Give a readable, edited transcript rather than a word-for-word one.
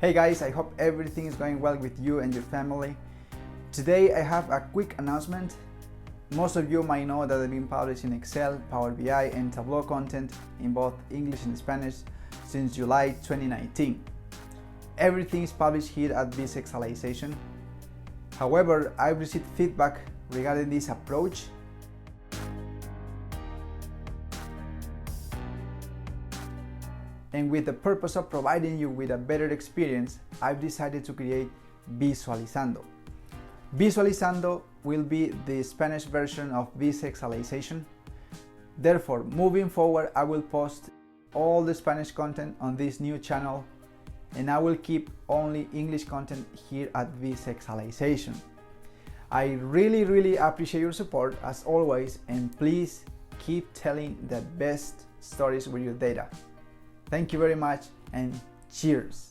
Hey guys, I hope everything is going well with you and your family. Today I have a quick announcement. Most of you might know that I've been publishing Excel, Power BI and Tableau content in both English and Spanish since July 2019. Everything is published here at Vizxlization. However, I've received feedback regarding this approach. And with the purpose of providing you with a better experience, I've decided to create Vizουαλizando. Vizουalizando will be the Spanish version of Vizxlization. Therefore, moving forward, I will post all the Spanish content on this new channel, and I will keep only English content here at Vizxlization. I really appreciate your support as always, and please keep telling the best stories with your data. Thank you very much and cheers!